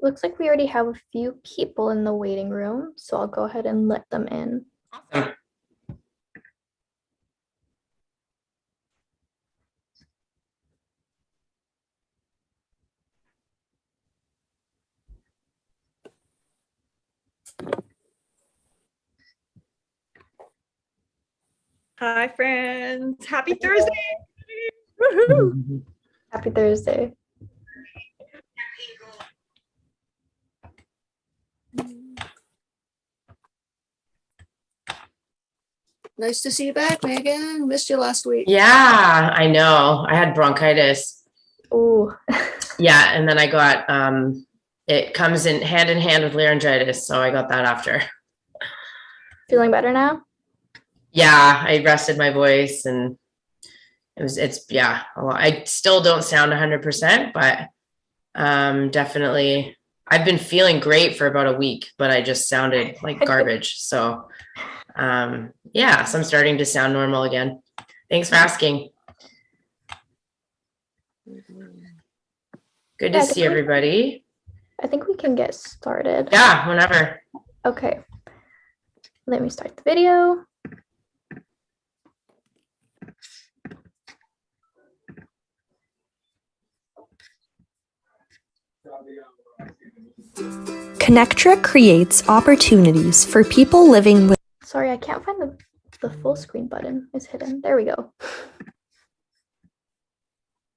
Looks like we already have a few people in the waiting room, so I'll go ahead and let them in. Awesome. Hi, friends. Happy Thursday. Woohoo! Happy Thursday. Nice to see you back, Megan. Missed you last week. Yeah, I know. I had bronchitis. Oh. Yeah, and then I got it comes in hand with laryngitis, so I got that after. Feeling better now? Yeah, I rested my voice, and it's yeah, a lot. I still don't sound 100%, but definitely I've been feeling great for about a week, but I just sounded like garbage. So yeah, so I'm starting to sound normal again. Thanks for asking. Good to see everybody. I think we can get started. Yeah, whenever. Okay. Let me start the video. ConnecTogether creates opportunities for people living with. Sorry, I can't find the full screen button. It's hidden. There we go.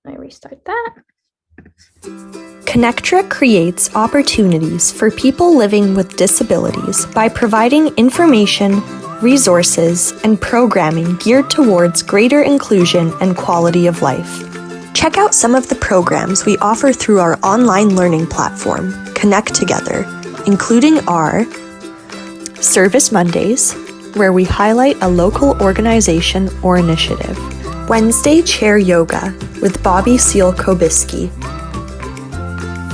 Let me restart that. ConnecTogether creates opportunities for people living with disabilities by providing information, resources, and programming geared towards greater inclusion and quality of life. Check out some of the programs we offer through our online learning platform, ConnecTogether, including our Service Mondays, where we highlight a local organization or initiative, Wednesday Chair Yoga with Bobby Seal-Kobiski,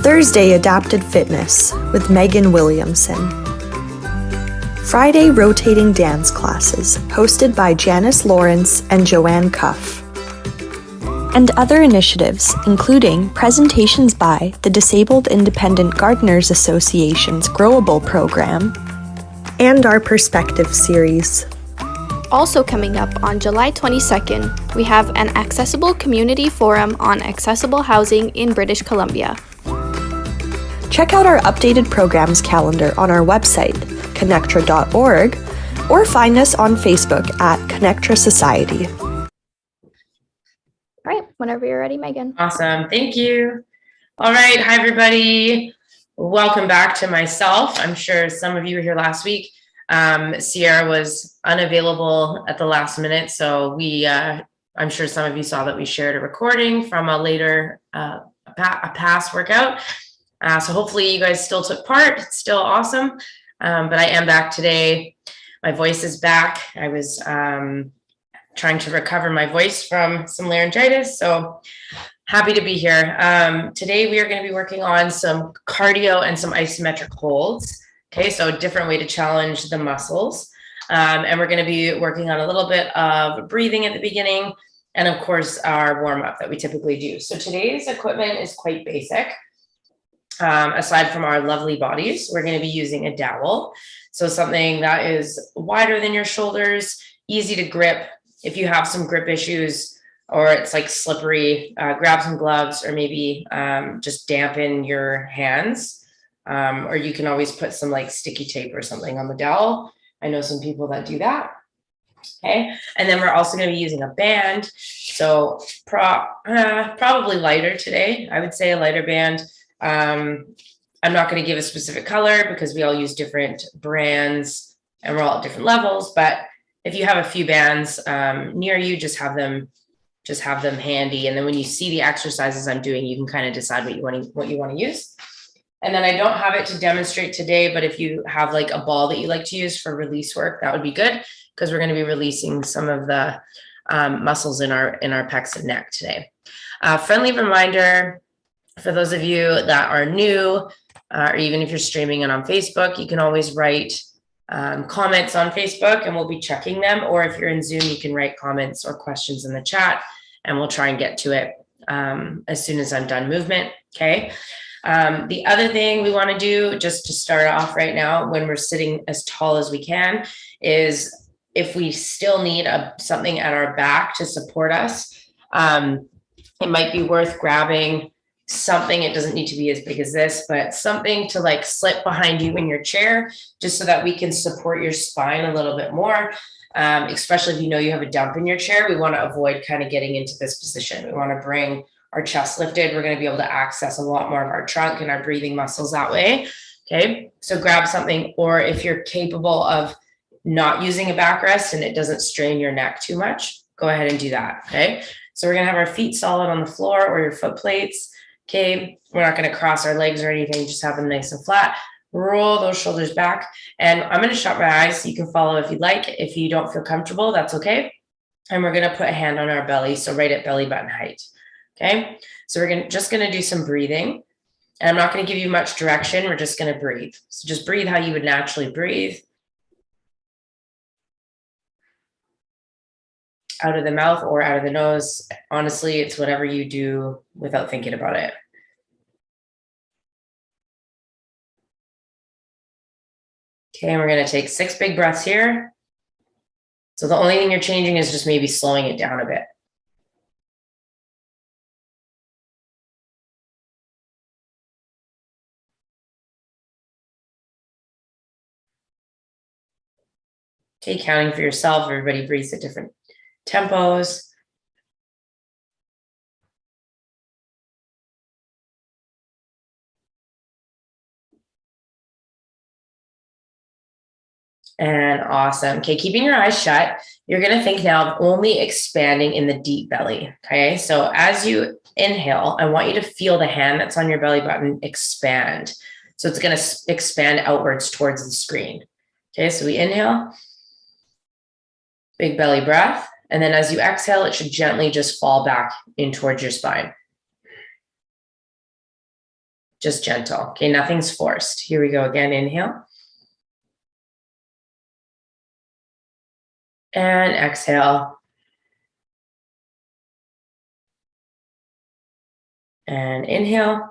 Thursday Adapted Fitness with Megan Williamson, Friday Rotating Dance Classes hosted by Janice Lawrence and Joanne Cuff, and other initiatives including presentations by the Disabled Independent Gardeners Association's Growable program and our Perspective series. Also coming up on July 22nd, we have an Accessible Community Forum on accessible housing in British Columbia. Check out our updated programs calendar on our website, connectra.org, or find us on Facebook at Connectra Society. All right, whenever you're ready, Megan. Awesome, thank you. All right, hi everybody. Welcome back to myself. I'm sure some of you were here last week. Sierra was unavailable at the last minute, so I'm sure some of you saw that we shared a recording from a later a past workout. So hopefully you guys still took part. It's still awesome. But I am back today. My voice is back. I was trying to recover my voice from some laryngitis, so happy to be here. Today we are going to be working on some cardio and some isometric holds. Okay, so a different way to challenge the muscles. And we're going to be working on a little bit of breathing at the beginning, and of course our warm-up that we typically do. So today's equipment is quite basic. Aside from our lovely bodies, we're going to be using a dowel. So something that is wider than your shoulders, easy to grip. If you have some grip issues or it's like slippery, grab some gloves or maybe just dampen your hands. Or you can always put some like sticky tape or something on the dowel. I know some people that do that. Okay, and then we're also going to be using a band. So probably lighter today. I would say a lighter band. I'm not going to give a specific color because we all use different brands and we're all at different levels, but if you have a few bands near you, just have them handy. And then when you see the exercises I'm doing, you can kind of decide what you want to use. And then I don't have it to demonstrate today, but if you have like a ball that you like to use for release work, that would be good, because we're going to be releasing some of the muscles in our pecs and neck today. Friendly reminder for those of you that are new, or even if you're streaming it on Facebook, you can always write comments on Facebook and we'll be checking them. Or if you're in Zoom, you can write comments or questions in the chat and we'll try and get to it as soon as I'm done movement. Okay. The other thing we want to do, just to start off right now, when we're sitting as tall as we can, is if we still need something at our back to support us, it might be worth grabbing something. It doesn't need to be as big as this, but something to like slip behind you in your chair, just so that we can support your spine a little bit more. Especially if you know you have a dump in your chair, we want to avoid kind of getting into this position. We want to bring our chest lifted. We're going to be able to access a lot more of our trunk and our breathing muscles that way. Okay, so grab something, or if you're capable of not using a backrest and it doesn't strain your neck too much, go ahead and do that. Okay, so we're going to have our feet solid on the floor or your foot plates. Okay, we're not going to cross our legs or anything, just have them nice and flat. Roll those shoulders back, and I'm going to shut my eyes so you can follow if you'd like. If you don't feel comfortable, that's okay. And we're going to put a hand on our belly, so right at belly button height. Okay, so we're just going to do some breathing, and I'm not going to give you much direction. We're just going to breathe. So just breathe how you would naturally breathe. Out of the mouth or out of the nose. Honestly, it's whatever you do without thinking about it. Okay, and we're going to take 6 big breaths here. So the only thing you're changing is just maybe slowing it down a bit. Okay, counting for yourself. Everybody breathes at different tempos. And awesome. Okay, keeping your eyes shut, you're going to think now of only expanding in the deep belly. Okay, so as you inhale, I want you to feel the hand that's on your belly button expand. So it's going to expand outwards towards the screen. Okay, so we inhale, big belly breath. And then as you exhale, it should gently just fall back in towards your spine. Just gentle. Okay, nothing's forced. Here we go again. Inhale. And exhale. And inhale.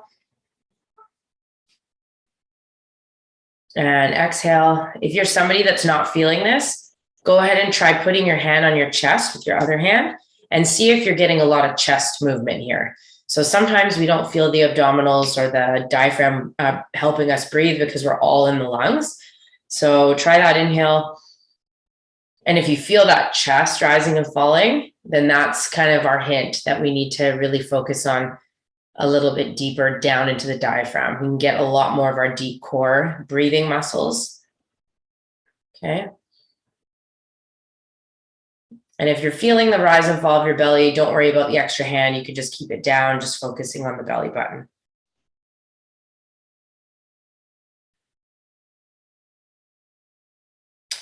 And exhale. If you're somebody that's not feeling this, go ahead and try putting your hand on your chest with your other hand and see if you're getting a lot of chest movement here. So sometimes we don't feel the abdominals or the diaphragm helping us breathe because we're all in the lungs. So try that inhale. And if you feel that chest rising and falling, then that's kind of our hint that we need to really focus on a little bit deeper down into the diaphragm. We can get a lot more of our deep core breathing muscles. Okay. And if you're feeling the rise and fall of your belly, don't worry about the extra hand. You could just keep it down, just focusing on the belly button.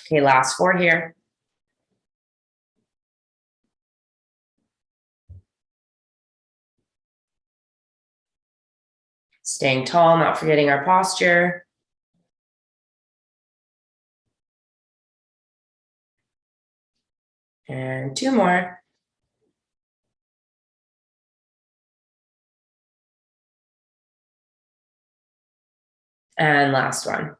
Okay, last 4 here. Staying tall, not forgetting our posture. And 2 more. And last one.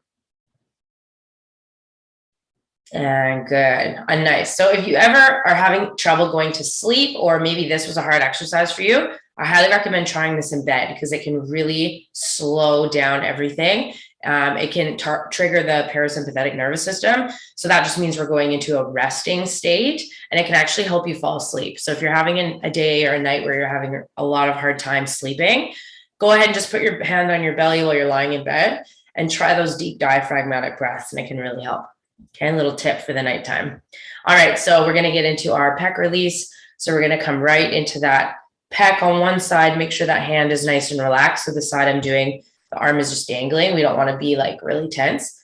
And good. And nice. So if you ever are having trouble going to sleep, or maybe this was a hard exercise for you, I highly recommend trying this in bed because it can really slow down everything. It can trigger the parasympathetic nervous system. So that just means we're going into a resting state, and it can actually help you fall asleep. So if you're having a day or a night where you're having a lot of hard time sleeping, go ahead and just put your hand on your belly while you're lying in bed and try those deep diaphragmatic breaths, and it can really help. Okay, a little tip for the nighttime. All right, so we're gonna get into our pec release. So we're gonna come right into that pec on one side, make sure that hand is nice and relaxed. So the side I'm doing, the arm is just dangling. We don't wanna be like really tense.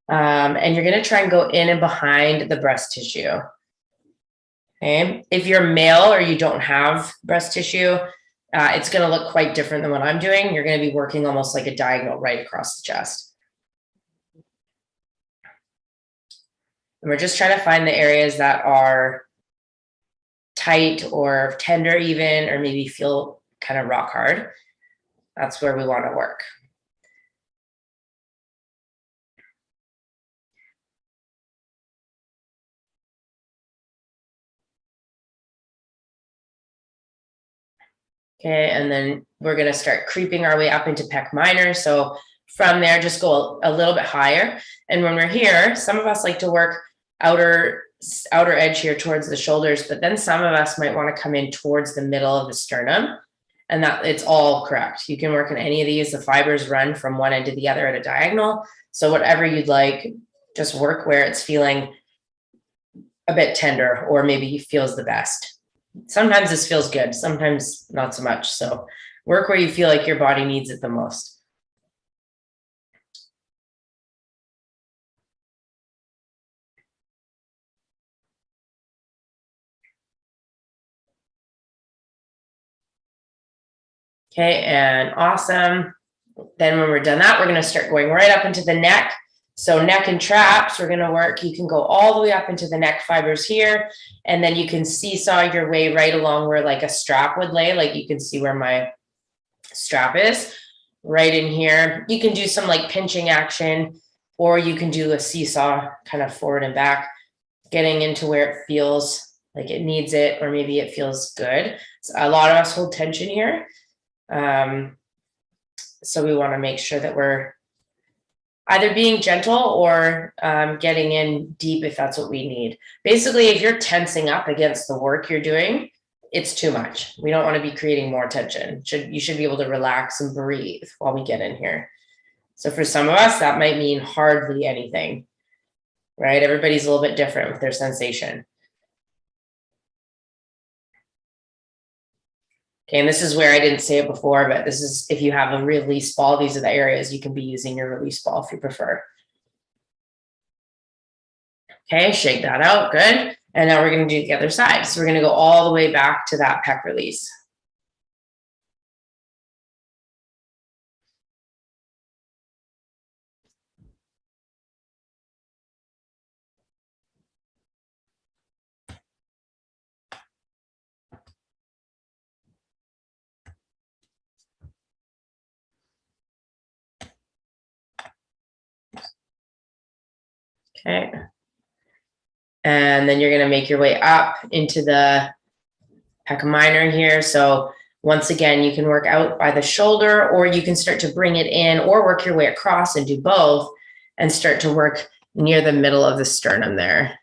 And you're gonna try and go in and behind the breast tissue. Okay, if you're male or you don't have breast tissue, it's gonna look quite different than what I'm doing. You're gonna be working almost like a diagonal right across the chest. And we're just trying to find the areas that are tight or tender even, or maybe feel kind of rock hard. That's where we want to work. Okay, and then we're going to start creeping our way up into pec minor. So from there, just go a little bit higher. And when we're here, some of us like to work outer edge here towards the shoulders, but then some of us might want to come in towards the middle of the sternum, and that it's all correct. You can work in any of these. The fibers run from one end to the other at a diagonal. So whatever you'd like, just work where it's feeling a bit tender or maybe feels the best. Sometimes this feels good, sometimes not so much. So work where you feel like your body needs it the most. Okay, and awesome. Then when we're done that, we're going to start going right up into the neck. So neck and traps, we're going to work. You can go all the way up into the neck fibers here, and then you can seesaw your way right along where like a strap would lay. Like you can see where my strap is right in here. You can do some like pinching action, or you can do a seesaw kind of forward and back, getting into where it feels like it needs it, or maybe it feels good. So a lot of us hold tension here. So we want to make sure that we're either being gentle or getting in deep if that's what we need. Basically, if you're tensing up against the work you're doing, it's too much. We don't want to be creating more tension. You should be able to relax and breathe while we get in here. So for some of us, that might mean hardly anything, right? Everybody's a little bit different with their sensation. Okay, and this is where I didn't say it before, but this is if you have a release ball, these are the areas you can be using your release ball if you prefer. Okay, shake that out, good. And now we're going to do the other side. So we're going to go all the way back to that pec release. Okay. And then you're going to make your way up into the pec minor here. So once again, you can work out by the shoulder, or you can start to bring it in or work your way across and do both and start to work near the middle of the sternum there.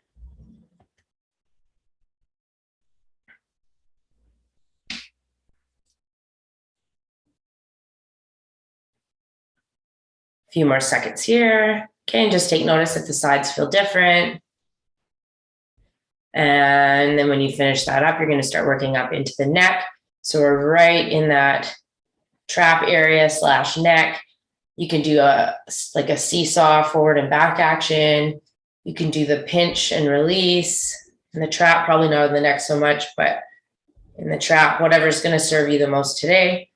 A few more seconds here. Okay, and just take notice if the sides feel different. And then when you finish that up, you're going to start working up into the neck. So we're right in that trap area / neck. You can do like a seesaw forward and back action. You can do the pinch and release. In the trap, probably not in the neck so much, but in the trap, whatever's going to serve you the most today.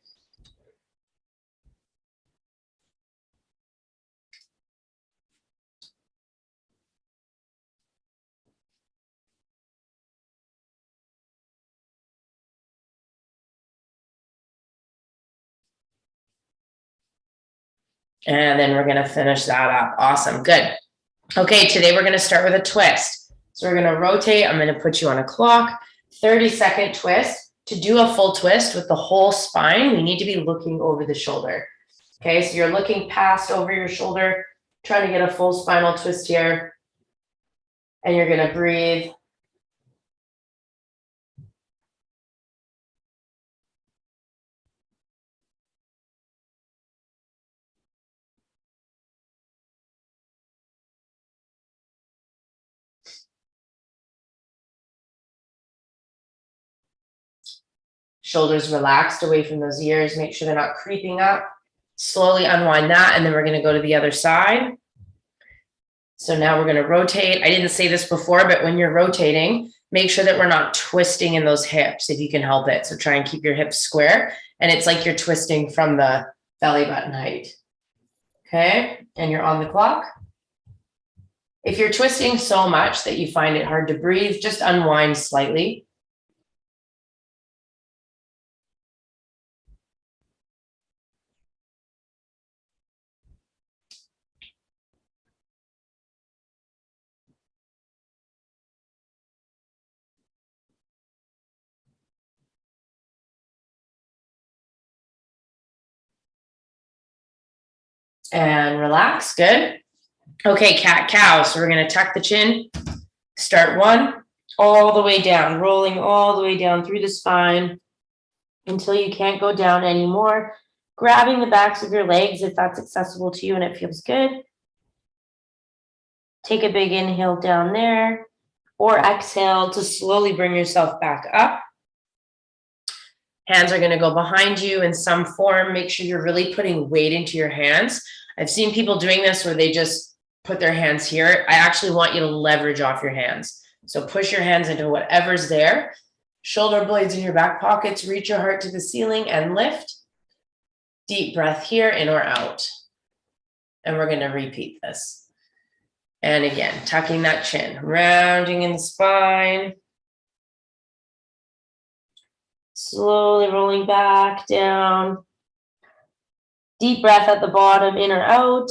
And then we're going to finish that up. Awesome. Good. Okay, today we're going to start with a twist. So we're going to rotate. I'm going to put you on a clock, 30-second twist. To do a full twist with the whole spine, we need to be looking over the shoulder. Okay, so you're looking past over your shoulder, trying to get a full spinal twist here. And you're going to breathe. Shoulders relaxed away from those ears. Make sure they're not creeping up. Slowly unwind that, and then we're going to go to the other side. So now we're going to rotate. I didn't say this before, but when you're rotating, make sure that we're not twisting in those hips if you can help it. So try and keep your hips square, and it's like you're twisting from the belly button height. Okay, and you're on the clock. If you're twisting so much that you find it hard to breathe, just unwind slightly. And relax, good. Okay, cat cow. So we're gonna tuck the chin, start one, all the way down, rolling all the way down through the spine until you can't go down anymore. Grabbing the backs of your legs if that's accessible to you and it feels good. Take a big inhale down there, or exhale to slowly bring yourself back up. Hands are gonna go behind you in some form. Make sure you're really putting weight into your hands. I've seen people doing this where they just put their hands here. I actually want you to leverage off your hands. So push your hands into whatever's there. Shoulder blades in your back pockets. Reach your heart to the ceiling and lift. Deep breath here, in or out. And we're going to repeat this. And again, tucking that chin, rounding in the spine. Slowly rolling back down. Deep breath at the bottom, in or out.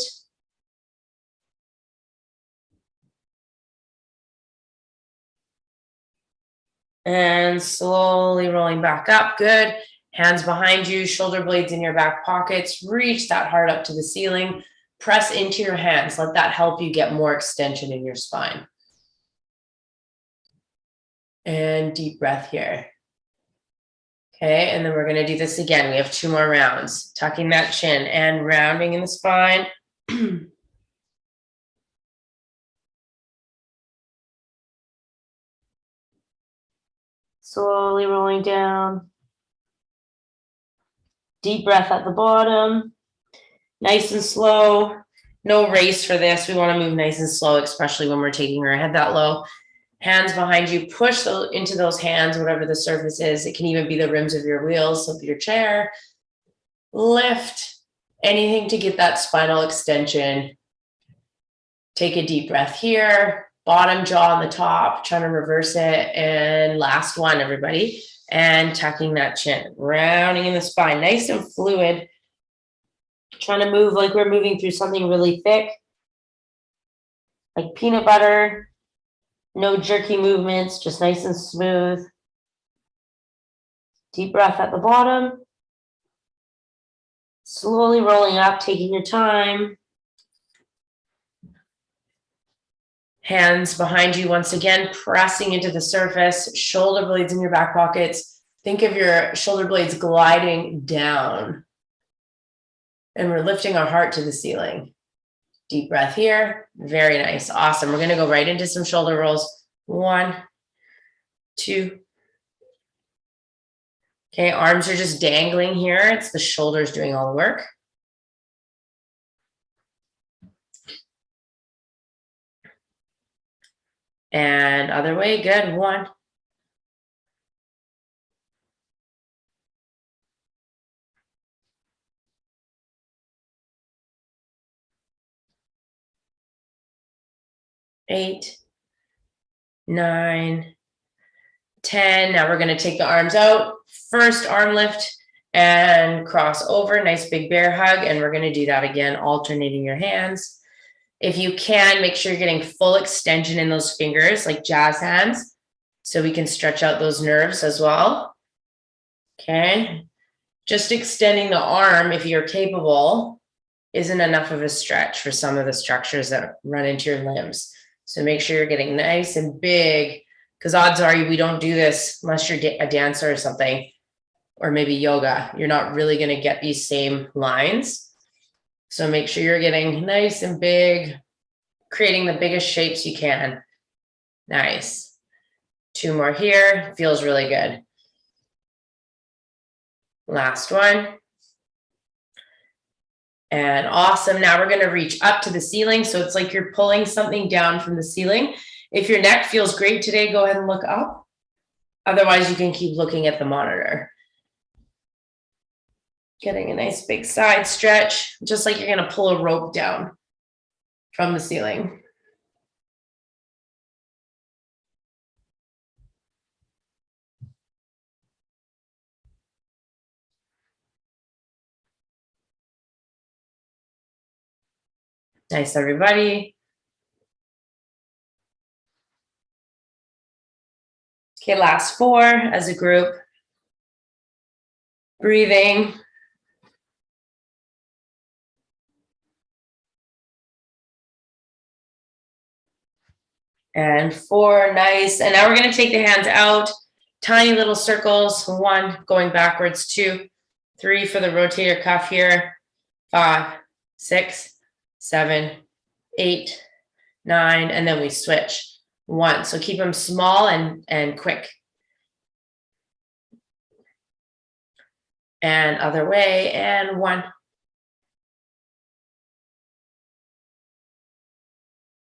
And slowly rolling back up, good. Hands behind you, shoulder blades in your back pockets. Reach that heart up to the ceiling. Press into your hands. Let that help you get more extension in your spine. And deep breath here. Okay, and then we're gonna do this again. We have 2 more rounds. Tucking that chin and rounding in the spine. Slowly rolling down. Deep breath at the bottom. Nice and slow. No race for this. We wanna move nice and slow, especially when we're taking our head that low. Hands behind you, push into those hands, whatever the surface is. It can even be the rims of your wheels, of your chair. Lift, anything to get that spinal extension. Take a deep breath here, bottom jaw on the top, trying to reverse it. And last one, everybody. And tucking that chin, rounding in the spine, nice and fluid. Trying to move like we're moving through something really thick, like peanut butter. No jerky movements, just nice and smooth. Deep breath at the bottom. Slowly rolling up, taking your time. Hands behind you once again, pressing into the surface, shoulder blades in your back pockets. Think of your shoulder blades gliding down. And we're lifting our heart to the ceiling. Deep breath here. Very nice. Awesome. We're going to go right into some shoulder rolls. 1, 2. Okay, arms are just dangling here. It's the shoulders doing all the work. And other way. Good. 1. 8, 9, 10. Now we're going to take the arms out. First arm lift and cross over. Nice big bear hug. And we're going to do that again, alternating your hands. If you can, make sure you're getting full extension in those fingers, like jazz hands, so we can stretch out those nerves as well. Okay. Just extending the arm, if you're capable, isn't enough of a stretch for some of the structures that run into your limbs. So make sure you're getting nice and big, because odds are we don't do this unless you're a dancer or something, or maybe yoga. You're not really going to get these same lines. So make sure you're getting nice and big, creating the biggest shapes you can. Nice. 2 more here. Feels really good. Last one. And awesome. Now we're going to reach up to the ceiling. So it's like you're pulling something down from the ceiling. If your neck feels great today, go ahead and look up. Otherwise, you can keep looking at the monitor. Getting a nice big side stretch, just like you're going to pull a rope down from the ceiling. Nice, everybody. Okay, last 4 as a group. Breathing. And 4, nice. And now we're going to take the hands out, tiny little circles. 1, going backwards, 2, 3 for the rotator cuff here, 5, 6, 7, 8, 9, and then we switch. 1. So keep them small and quick. And other way, and 1.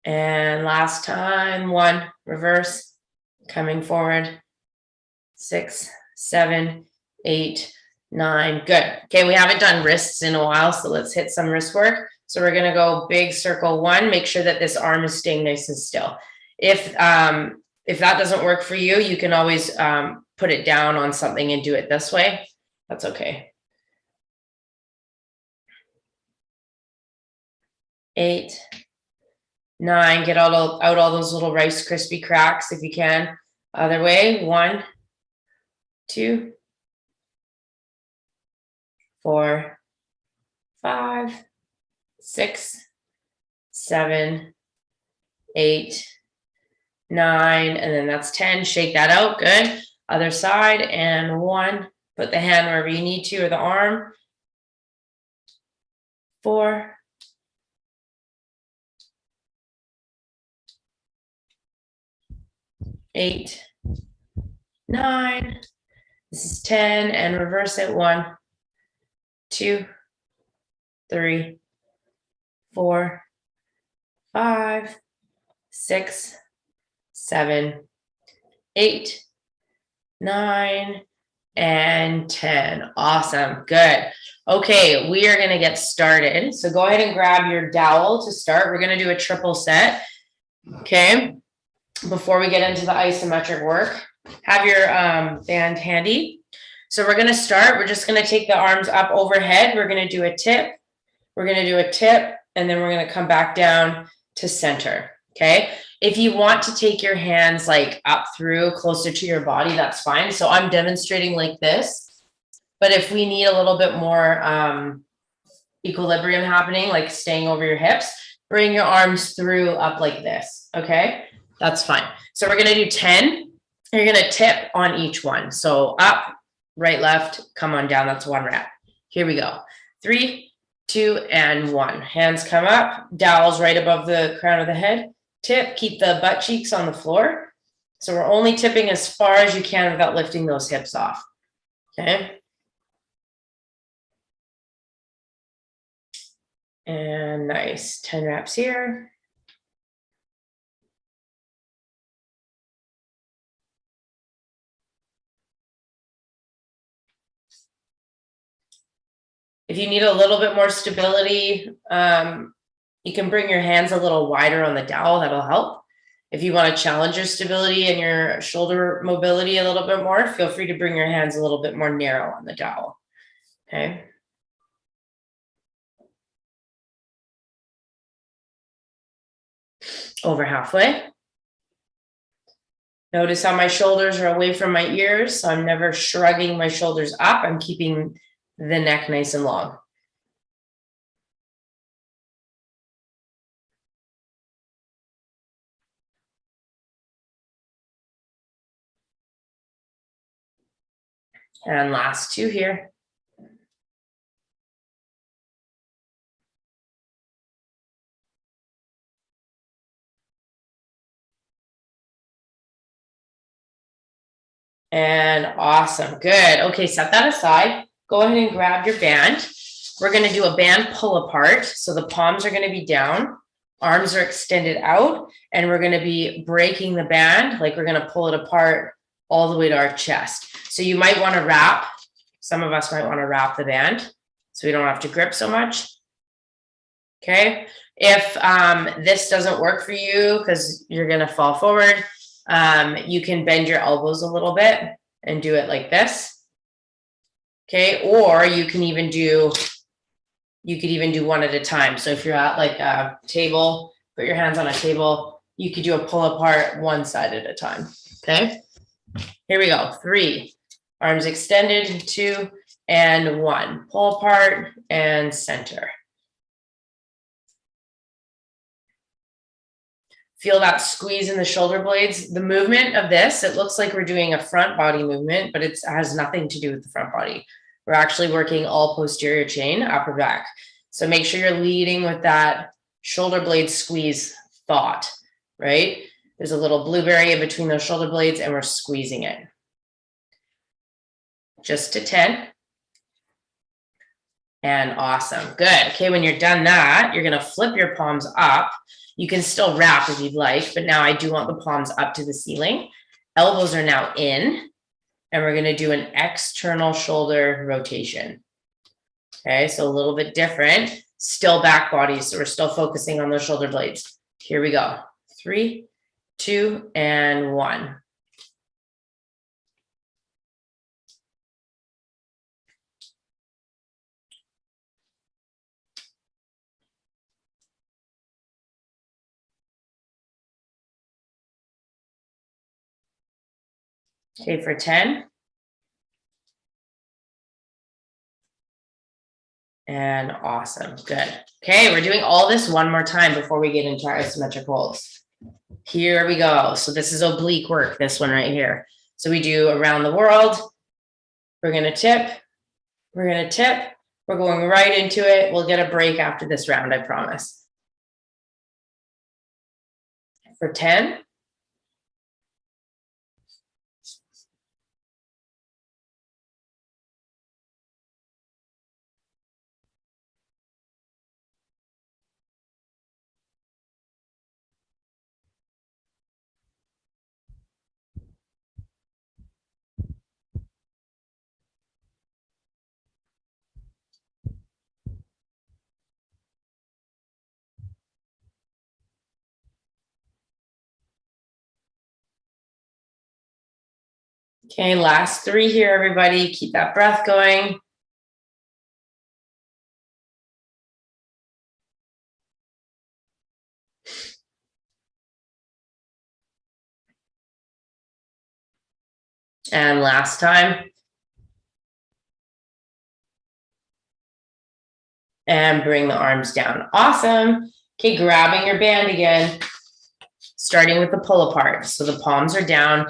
And last time, 1, reverse, coming forward, 6, 7, 8, 9, good. Okay, we haven't done wrists in a while, so let's hit some wrist work. So we're gonna go big circle 1, make sure that this arm is staying nice and still. If that doesn't work for you, you can always put it down on something and do it this way. That's okay. 8, 9, get out all those little Rice Krispie cracks if you can. Other way, 1, 2, 4, 5, 6, 7, 8, 9, and then that's 10. Shake that out, good. Other side, and 1. Put the hand wherever you need to, or the arm. 4, 8, 9. This is 10, and reverse it. 1, 2, 3, 4, 5, 6, 7, 8, 9, and 10. Awesome. Good. Okay, we are going to get started. So go ahead and grab your dowel to start. We're going to do a triple set. Okay. Before we get into the isometric work, have your band handy. So we're going to start. We're just going to take the arms up overhead. We're going to do a tip. We're going to do a tip, and then we're going to come back down to center. Okay. If you want to take your hands like up through closer to your body, that's fine. So I'm demonstrating like this, but if we need a little bit more equilibrium happening, like staying over your hips, bring your arms through up like this. Okay. That's fine. So we're going to do 10. You're going to tip on each one. So up, right, left, come on down. That's 1 rep. Here we go. 3, 2, and 1. Hands come up, dowels right above the crown of the head. Tip, keep the butt cheeks on the floor. So we're only tipping as far as you can without lifting those hips off. Okay. And nice. 10 reps here. If you need a little bit more stability, you can bring your hands a little wider on the dowel. That'll help. If you want to challenge your stability and your shoulder mobility a little bit more, feel free to bring your hands a little bit more narrow on the dowel. Okay. Over halfway. Notice how my shoulders are away from my ears. So I'm never shrugging my shoulders up. I'm keeping the neck nice and long. And last 2 here. And awesome. Good. Okay, set that aside. go ahead and grab your band. We're going to do a band pull apart. So the palms are going to be down, arms are extended out, and we're going to be breaking the band. Like we're going to pull it apart all the way to our chest. So you might want to wrap. Some of us might want to wrap the band so we don't have to grip so much. Okay. If this doesn't work for you because you're going to fall forward, you can bend your elbows a little bit and do it like this. Okay. Or you could even do one at a time. So if you're at like a table, put your hands on a table, you could do a pull apart one side at a time. Okay. Here we go. 3, arms extended, 2, and 1. Pull apart and center. Feel that squeeze in the shoulder blades. The movement of this, it looks like we're doing a front body movement, but it has nothing to do with the front body. We're actually working all posterior chain, upper back. So make sure you're leading with that shoulder blade squeeze thought, right? There's a little blueberry in between those shoulder blades and we're squeezing it. Just to 10. And awesome. Good. Okay, when you're done that, you're going to flip your palms up. You can still wrap if you'd like, but now I do want the palms up to the ceiling. Elbows are now in, and we're going to do an external shoulder rotation. Okay, so a little bit different, still back body. So we're still focusing on those shoulder blades. Here we go. 3, 2, and 1. Okay, for 10. And awesome, good. Okay, we're doing all this one more time before we get into our isometric holds. Here we go. So this is oblique work, this one right here. So we do around the world. We're gonna tip, we're gonna tip. We're going right into it. We'll get a break after this round, I promise. For 10. Okay, last 3 here, everybody. Keep that breath going. And last time. And bring the arms down. Awesome. Okay, grabbing your band again, starting with the pull apart. So the palms are down,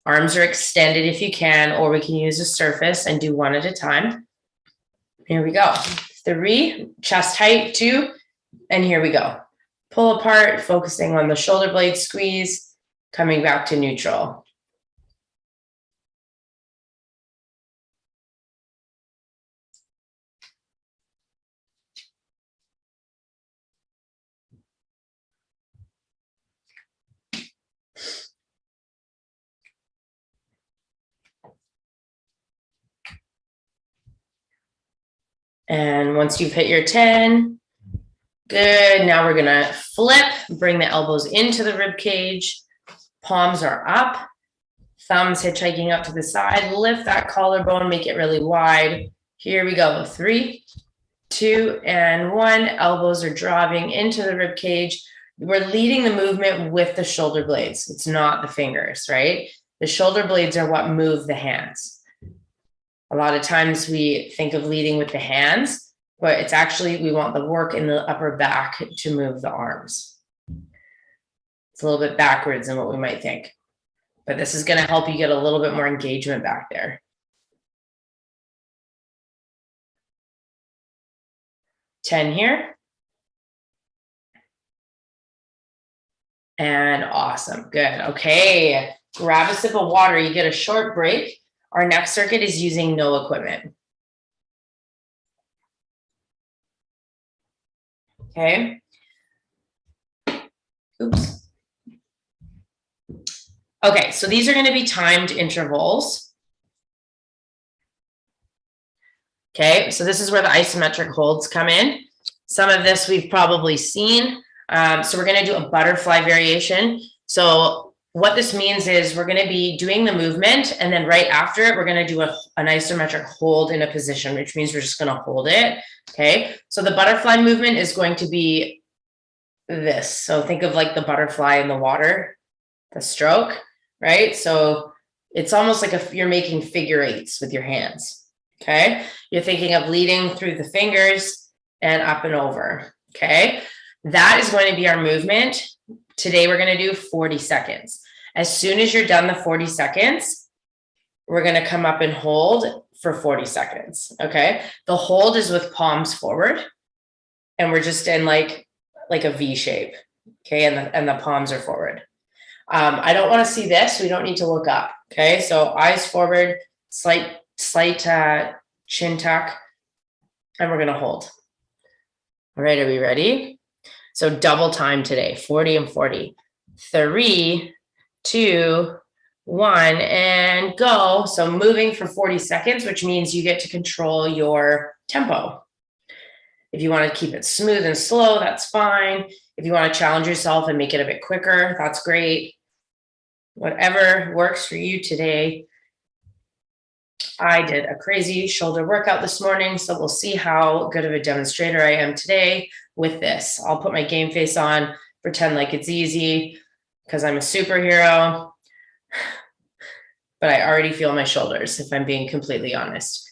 arms are extended if you can, or we can use a surface and do one at a time. Here we go. 3, chest height, 2, and here we go. Pull apart, focusing on the shoulder blade squeeze, coming back to neutral. And once you've hit your 10, good. Now we're gonna flip, bring the elbows into the rib cage. Palms are up, thumbs hitchhiking up to the side. Lift that collarbone, make it really wide. Here we go. 3, 2, and 1. Elbows are dropping into the rib cage. We're leading the movement with the shoulder blades. It's not the fingers, right? The shoulder blades are what move the hands. A lot of times we think of leading with the hands, but it's actually, we want the work in the upper back to move the arms. It's a little bit backwards than what we might think, but this is going to help you get a little bit more engagement back there. 10 here. And awesome, good. Okay, grab a sip of water. You get a short break. Our next circuit is using no equipment. Okay. Oops. Okay, so these are going to be timed intervals. Okay, so this is where the isometric holds come in. Some of this we've probably seen. So we're going to do a butterfly variation. So what this means is we're going to be doing the movement, and then right after it, we're going to do an isometric hold in a position, which means we're just going to hold it. Okay, so the butterfly movement is going to be this. So think of like the butterfly in the water, the stroke, right? So it's almost like if you're making figure eights with your hands. Okay, you're thinking of leading through the fingers and up and over. Okay, that is going to be our movement. Today we're going to do 40 seconds. As soon as you're done the 40 seconds, we're going to come up and hold for 40 seconds. Okay, the hold is with palms forward, and we're just in like a V shape. Okay, and the palms are forward. I don't want to see this. We don't need to look up. Okay, so eyes forward, slight chin tuck, and we're going to hold. All right, are we ready? So double time today, 40 and 40. 3, 2, 1, and go. So moving for 40 seconds, which means you get to control your tempo. If you want to keep it smooth and slow, that's fine. If you want to challenge yourself and make it a bit quicker, that's great. Whatever works for you today. I did a crazy shoulder workout this morning, so we'll see how good of a demonstrator I am today with this. I'll put my game face on, pretend like it's easy because I'm a superhero, but I already feel my shoulders, if I'm being completely honest.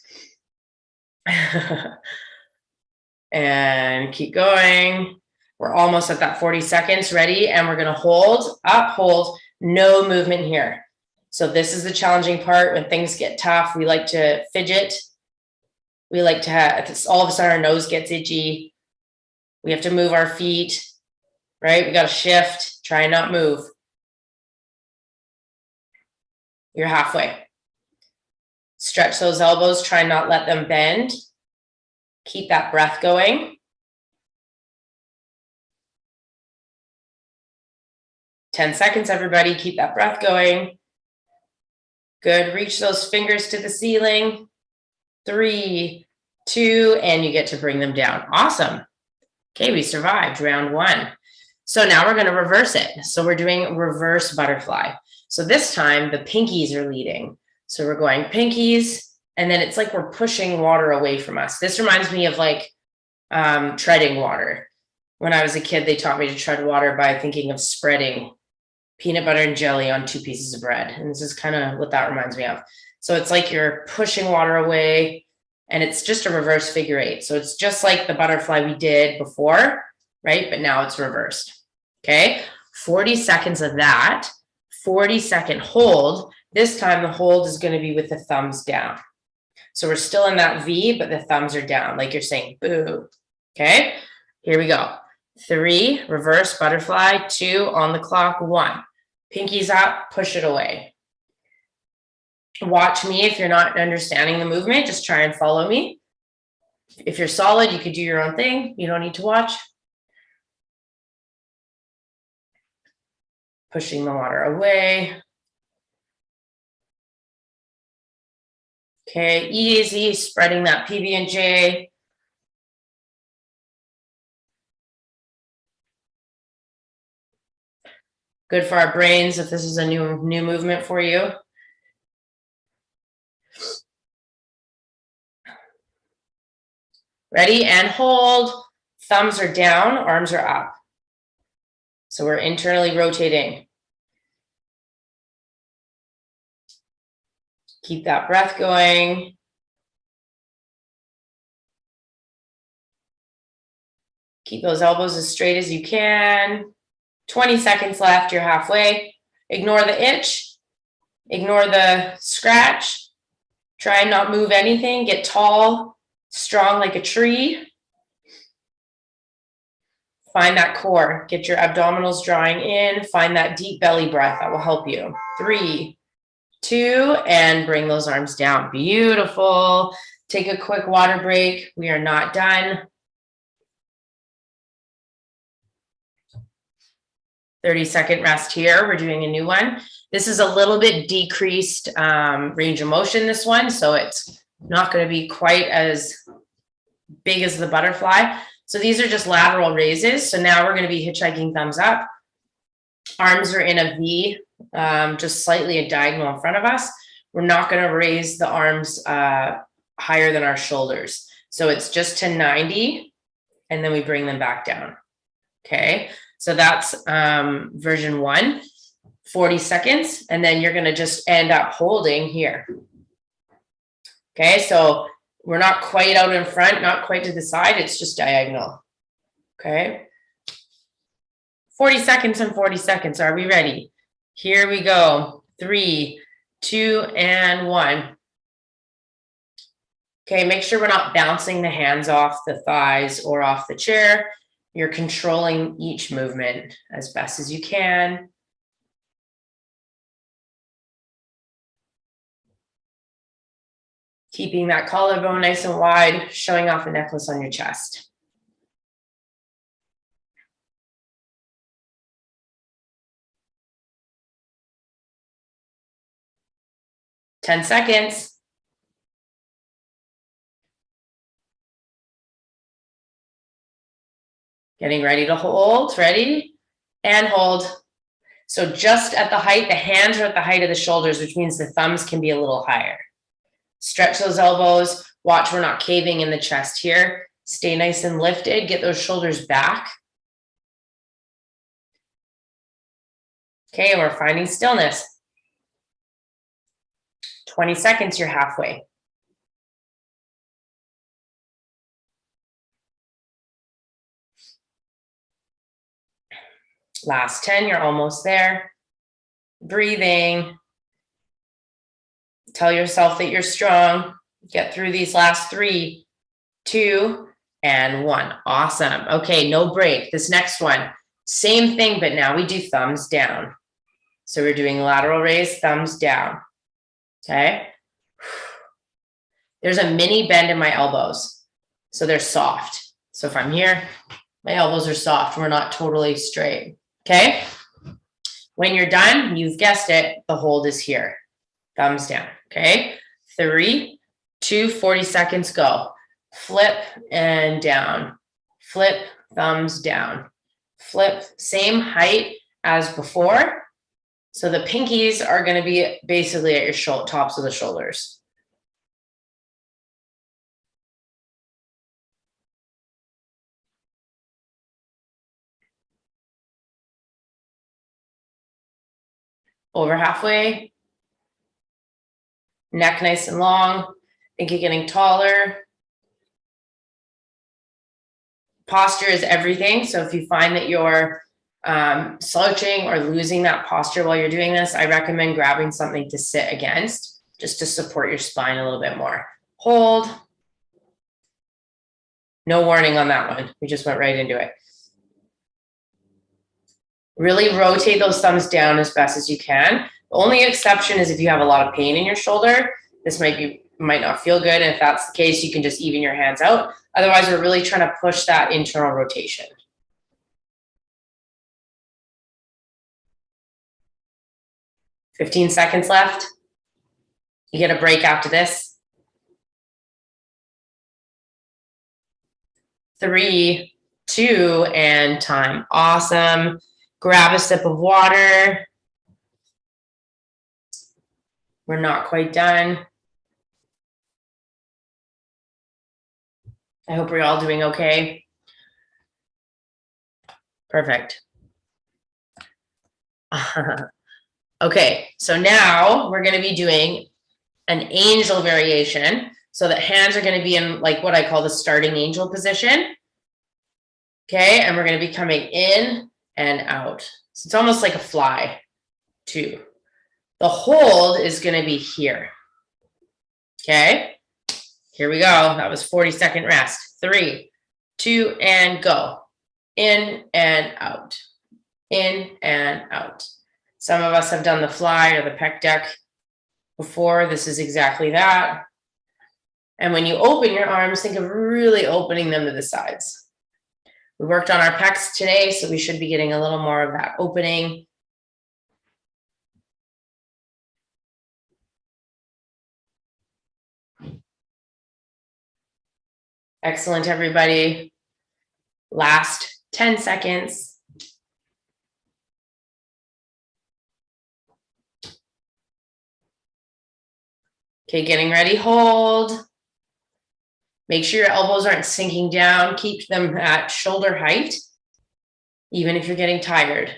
And keep going. We're almost at that 40 seconds. Ready? And we're going to hold, up, hold, no movement here. So this is the challenging part. When things get tough, we like to fidget. We like to have, all of a sudden our nose gets itchy. We have to move our feet, right? We got to shift, try and not move. You're halfway. Stretch those elbows, try and not let them bend. Keep that breath going. 10 seconds, everybody. Keep that breath going. Good. Reach those fingers to the ceiling. 3, 2, and you get to bring them down. Awesome. Okay, we survived round 1. So now we're going to reverse it. So we're doing reverse butterfly. So this time the pinkies are leading. So we're going pinkies, and then it's like we're pushing water away from us. This reminds me of like treading water. When I was a kid, they taught me to tread water by thinking of spreading peanut butter and jelly on 2 pieces of bread. And this is kind of what that reminds me of. So it's like you're pushing water away, and it's just a reverse figure 8. So it's just like the butterfly we did before, right? But now it's reversed. Okay, 40 seconds of that, 40-second hold. This time the hold is going to be with the thumbs down. So we're still in that V, but the thumbs are down, like you're saying boo. Okay, here we go. 3, reverse butterfly, 2, on the clock, 1. Pinkies up, push it away. Watch me if you're not understanding the movement, just try and follow me. If you're solid, you could do your own thing. You don't need to watch. Pushing the water away. Okay, easy, spreading that PB&J. Good for our brains if this is a new movement for you. Ready? And hold. Thumbs are down, arms are up. So we're internally rotating. Keep that breath going. Keep those elbows as straight as you can. 20 seconds left, you're halfway. Ignore the itch. Ignore the scratch. Try and not move anything. Get tall, strong like a tree. Find that core. Get your abdominals drawing in. Find that deep belly breath. That will help you. 3, 2, and bring those arms down. Beautiful. Take a quick water break. We are not done. 30-second rest here. We're doing a new one. This is a little bit decreased range of motion, this one, so it's not going to be quite as big as the butterfly. So these are just lateral raises. So now we're going to be hitchhiking thumbs up. Arms are in a V, just slightly a diagonal in front of us. We're not going to raise the arms higher than our shoulders. So it's just to 90, and then we bring them back down. Okay, so that's version 1, 40 seconds, and then you're going to just end up holding here. Okay, so we're not quite out in front, not quite to the side, it's just diagonal. Okay, 40 seconds and 40 seconds. Are we ready? Here we go. 3, 2, and 1. Okay, make sure we're not bouncing the hands off the thighs or off the chair. You're controlling each movement as best as you can. Keeping that collarbone nice and wide, showing off a necklace on your chest. Ten seconds. Getting ready to hold, ready, and hold. So just at the height, the hands are at the height of the shoulders, which means the thumbs can be a little higher. Stretch those elbows. Watch we're not caving in the chest here. Stay nice and lifted. Get those shoulders back. Okay, and we're finding stillness. 20 seconds, you're halfway. Last 10, you're almost there. Breathing. Tell yourself that you're strong. Get through these last 3, 2, and 1. Awesome. Okay, no break. This next one, same thing, but now we do thumbs down. So we're doing lateral raise, thumbs down. Okay. There's a mini bend in my elbows. So they're soft. So if I'm here, my elbows are soft. We're not totally straight. Okay. When you're done, you've guessed it, the hold is here. Thumbs down. Okay. 3, 2, 40 seconds, go. Flip and down. Flip, thumbs down. Flip, same height as before. So the pinkies are going to be basically at your tops of the shoulders. Over halfway. Neck nice and long. Think you're getting taller. Posture is everything. So if you find that you're slouching or losing that posture while you're doing this, I recommend grabbing something to sit against just to support your spine a little bit more. Hold. No warning on that one. We just went right into it. Really rotate those thumbs down as best as you can. The only exception is if you have a lot of pain in your shoulder. This might not feel good. And if that's the case, you can just even your hands out. Otherwise, we're really trying to push that internal rotation. $15 seconds left. You get a break after this. 3, 2, and time. Awesome. Grab a sip of water. We're not quite done. I hope we're all doing okay. Perfect. Okay, so now we're going to be doing an angel variation. So the hands are going to be in like what I call the starting angel position. Okay, and we're going to be coming in and out. So it's almost like a fly too. The hold is going to be here. Okay, here we go. That was 40-second rest. 3, 2, and go. In and out. In and out. Some of us have done the fly or the pec deck before. This is exactly that. And when you open your arms, think of really opening them to the sides. We worked on our pecs today, so we should be getting a little more of that opening. Excellent, everybody. Last 10 seconds. Okay, getting ready, hold. Make sure your elbows aren't sinking down. Keep them at shoulder height, even if you're getting tired.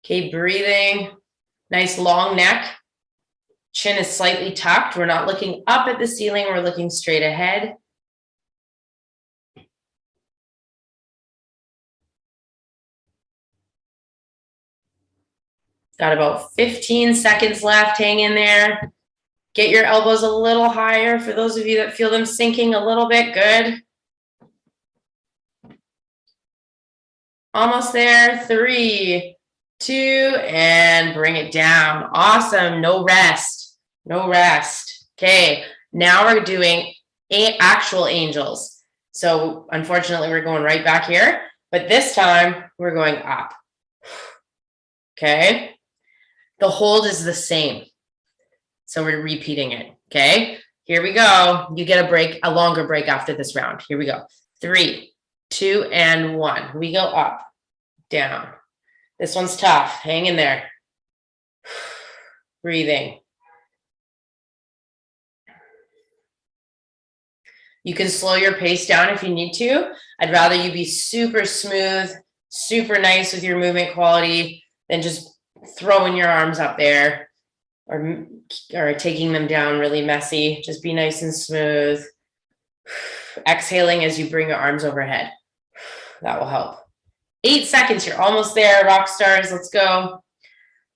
Okay, breathing. Nice long neck. Chin is slightly tucked. We're not looking up at the ceiling. We're looking straight ahead. Got about 15 seconds left. Hang in there. Get your elbows a little higher for those of you that feel them sinking a little bit. Good. Almost there. 3, 2, and bring it down. Awesome. No rest. No rest. Okay. Now we're doing actual angels. So unfortunately, we're going right back here, but this time we're going up. Okay. The hold is the same. So we're repeating it. Okay. Here we go. You get a break, a longer break after this round. Here we go. 3, 2, and 1. We go up, down. This one's tough. Hang in there. Breathing. You can slow your pace down if you need to. I'd rather you be super smooth, super nice with your movement quality than just throwing your arms up there or taking them down really messy. Just be nice and smooth. Exhaling as you bring your arms overhead. That will help. 8 seconds. You're almost there, rock stars. Let's go.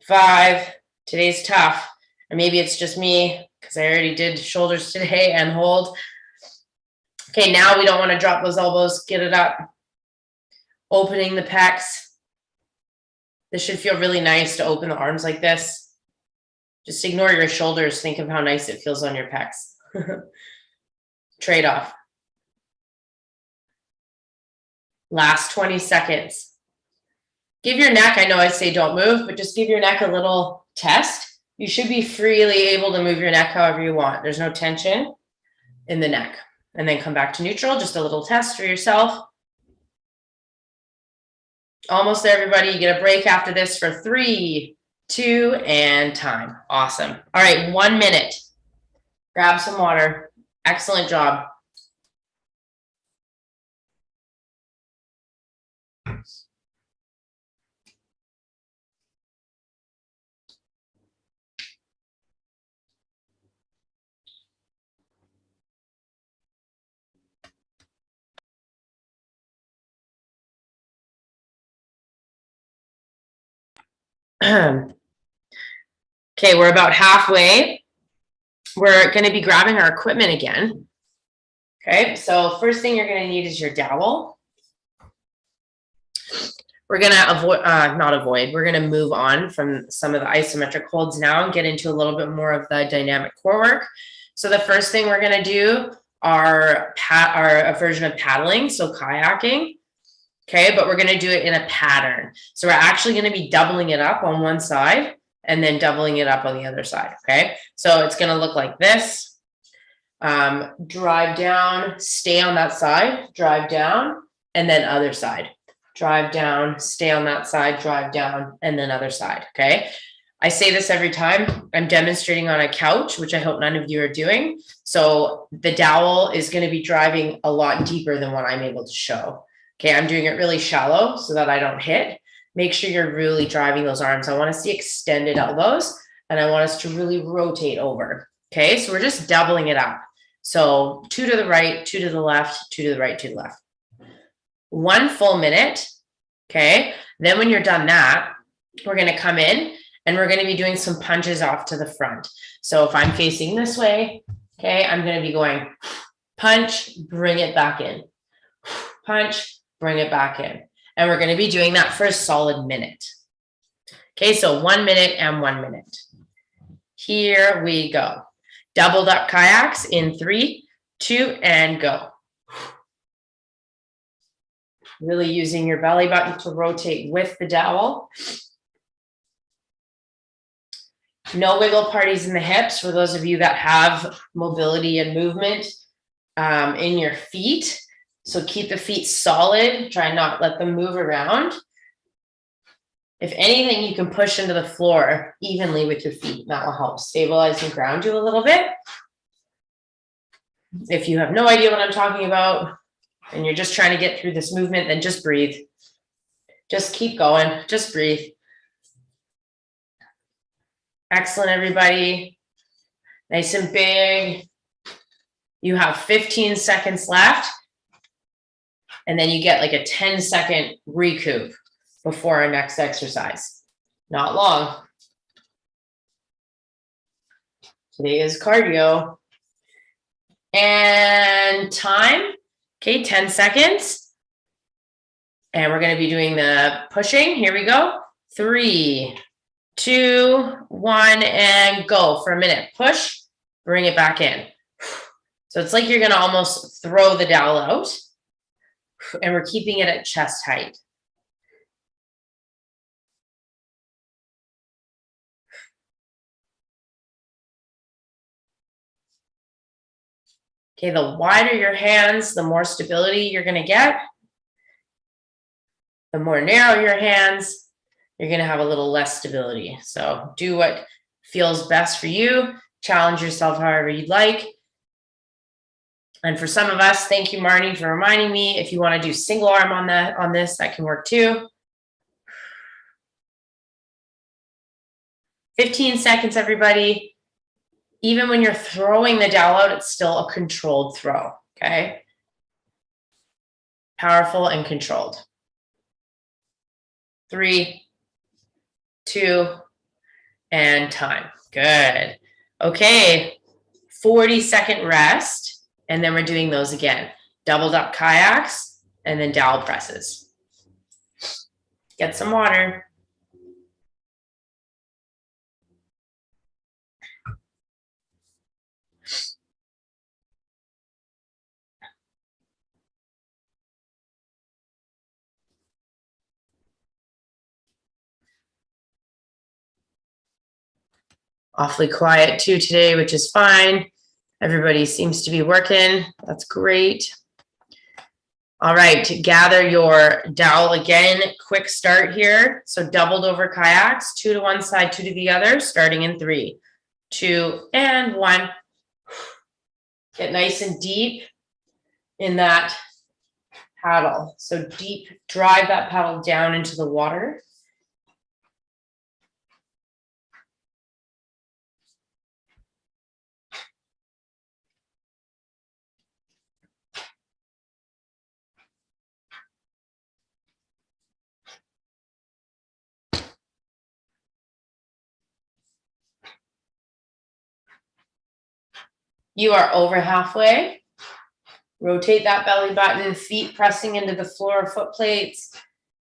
5. Today's tough. Or maybe it's just me because I already did shoulders today and hold. Okay, now we don't want to drop those elbows. Get it up. Opening the pecs. This should feel really nice to open the arms like this. Just ignore your shoulders. Think of how nice it feels on your pecs. Trade-off. Last 20 seconds. Give your neck, I know I say don't move, but just give your neck a little test. You should be freely able to move your neck however you want. There's no tension in the neck. And then come back to neutral, just a little test for yourself. Almost there, everybody. You get a break after this for 3, 2, and time. Awesome. All right, 1 minute. Grab some water. Excellent job. Okay, we're about halfway. We're going to be grabbing our equipment again. Okay, so first thing you're going to need is your dowel. We're going to we're going to move on from some of the isometric holds now and get into a little bit more of the dynamic core work. So the first thing we're going to do are a version of paddling, so kayaking. Okay, but we're going to do it in a pattern. So we're actually going to be doubling it up on one side and then doubling it up on the other side. Okay, so it's going to look like this. Drive down, stay on that side, drive down, and then other side. Drive down, stay on that side, drive down, and then other side. Okay, I say this every time. I'm demonstrating on a couch, which I hope none of you are doing. So the dowel is going to be driving a lot deeper than what I'm able to show. Okay, I'm doing it really shallow so that I don't hit. Make sure you're really driving those arms. I want to see extended elbows and I want us to really rotate over. Okay, so we're just doubling it up. So 2 to the right, 2 to the left, 2 to the right, 2 to the left. 1 full minute. Okay, then when you're done that, we're going to come in and we're going to be doing some punches off to the front. So if I'm facing this way, okay, I'm going to be going punch, bring it back in. Punch, bring it back in. And we're going to be doing that for a solid minute. Okay, so 1 minute and 1 minute. Here we go. Doubled up kayaks in 3, 2, and go. Really using your belly button to rotate with the dowel. No wiggle parties in the hips for those of you that have mobility and movement in your feet. So keep the feet solid, try not let them move around. If anything, you can push into the floor evenly with your feet. That will help stabilize and ground you a little bit. If you have no idea what I'm talking about and you're just trying to get through this movement, then just breathe. Just keep going, just breathe. Excellent, everybody. Nice and big. You have 15 seconds left. And then you get like a 10-second recoup before our next exercise. Not long. Today is cardio. And time. Okay, 10 seconds. And we're going to be doing the pushing. Here we go. 3, 2, 1, and go for a minute. Push, bring it back in. So it's like you're going to almost throw the dowel out. And we're keeping it at chest height. Okay, the wider your hands, the more stability you're going to get. The more narrow your hands, you're going to have a little less stability. So do what feels best for you. Challenge yourself however you'd like. And for some of us, thank you, Marnie, for reminding me. If you want to do single arm on this, that can work too. 15 seconds, everybody. Even when you're throwing the dowel out, it's still a controlled throw, okay? Powerful and controlled. 3, 2, and time. Good. Okay, 40-second rest, and then we're doing those again. Doubled up kayaks, and then dowel presses. Get some water. Awfully quiet too today, which is fine. Everybody seems to be working. That's great. All right, gather your dowel again. Quick start here. So doubled over kayaks, 2 to one side, 2 to the other, starting in 3, 2, and 1. Get nice and deep in that paddle. So deep, drive that paddle down into the water. You are over halfway. Rotate that belly button, feet pressing into the floor, foot plates.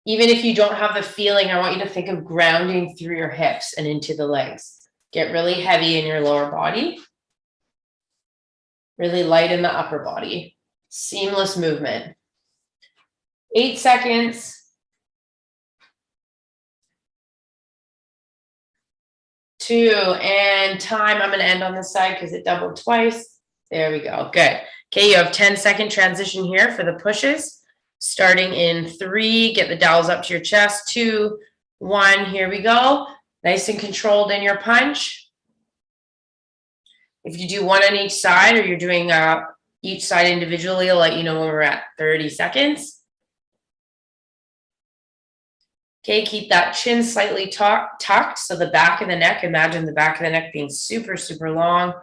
Even if you don't have the feeling, I want you to think of grounding through your hips and into the legs. Get really heavy in your lower body. Really light in the upper body. Seamless movement. 8 seconds. 2, and time. I'm going to end on this side because it doubled twice. There we go. Good. Okay, you have 10-second transition here for the pushes. Starting in 3, get the dowels up to your chest. 2, 1, here we go. Nice and controlled in your punch. If you do one on each side or you're doing each side individually, I'll let you know when we're at 30 seconds. Okay, keep that chin slightly tucked. So the back of the neck, imagine the back of the neck being super, super long.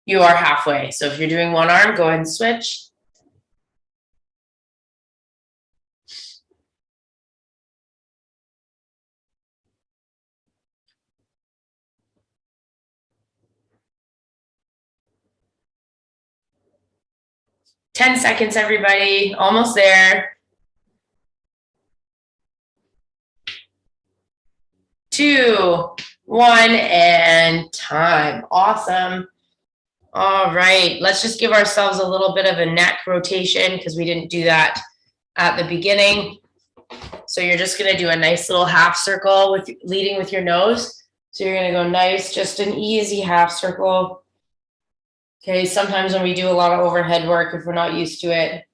You are halfway. So if you're doing one arm, go ahead and switch. Ten seconds, everybody. Almost there. 2, 1, and time. Awesome. All right, let's just give ourselves a little bit of a neck rotation because we didn't do that at the beginning. So you're just gonna do a nice little half circle with leading with your nose. So you're gonna go nice, just an easy half circle. Okay, sometimes when we do a lot of overhead work, if we're not used to it,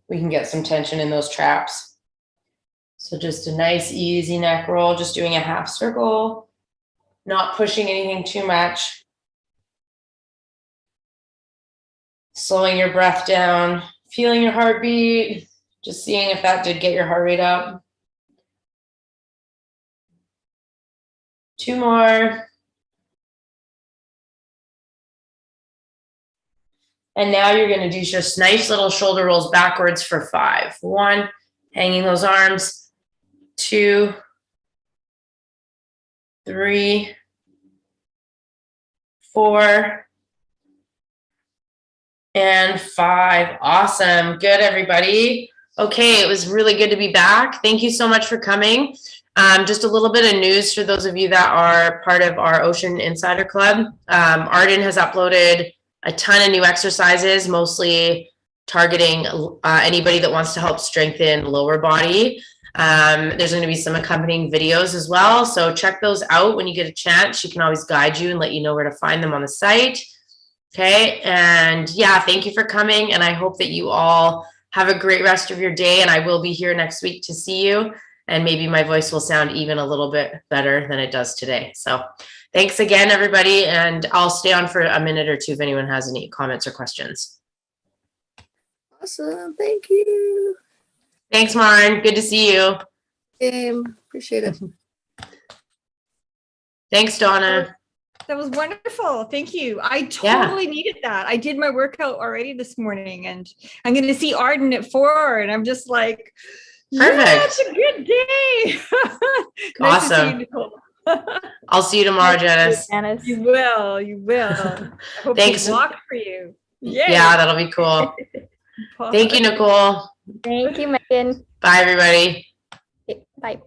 we can get some tension in those traps. So just a nice easy neck roll, just doing a half circle, not pushing anything too much. Slowing your breath down, feeling your heartbeat, just seeing if that did get your heart rate up. 2 more. And now you're going to do just nice little shoulder rolls backwards for 5. 1, hanging those arms. 2, 3, 4, and 5. Awesome. Good, everybody. Okay, it was really good to be back. Thank you so much for coming. Just a little bit of news for those of you that are part of our Ocean Insider Club. Arden has uploaded a ton of new exercises, mostly targeting anybody that wants to help strengthen lower body. There's going to be some accompanying videos as well. So check those out when you get a chance. She can always guide you and let you know where to find them on the site. Okay. And yeah, thank you for coming. And I hope that you all have a great rest of your day. And I will be here next week to see you. And maybe my voice will sound even a little bit better than it does today. So thanks again, everybody. And I'll stay on for a minute or two if anyone has any comments or questions. Awesome. Thank you. Thanks, Maren. Good to see you. Appreciate it. Thanks, Donna. That was wonderful. Thank you. I totally needed that. I did my workout already this morning, and I'm going to see Arden at 4, and I'm just like, perfect. Yeah, it's a good day. Nice to see you, Nicole. I'll see you tomorrow, Janice. You will. I hope Thanks. to walk for you. Yay. Yeah, that'll be cool. Thank you, Nicole. Thank you, Megan. Bye, everybody. Okay, bye.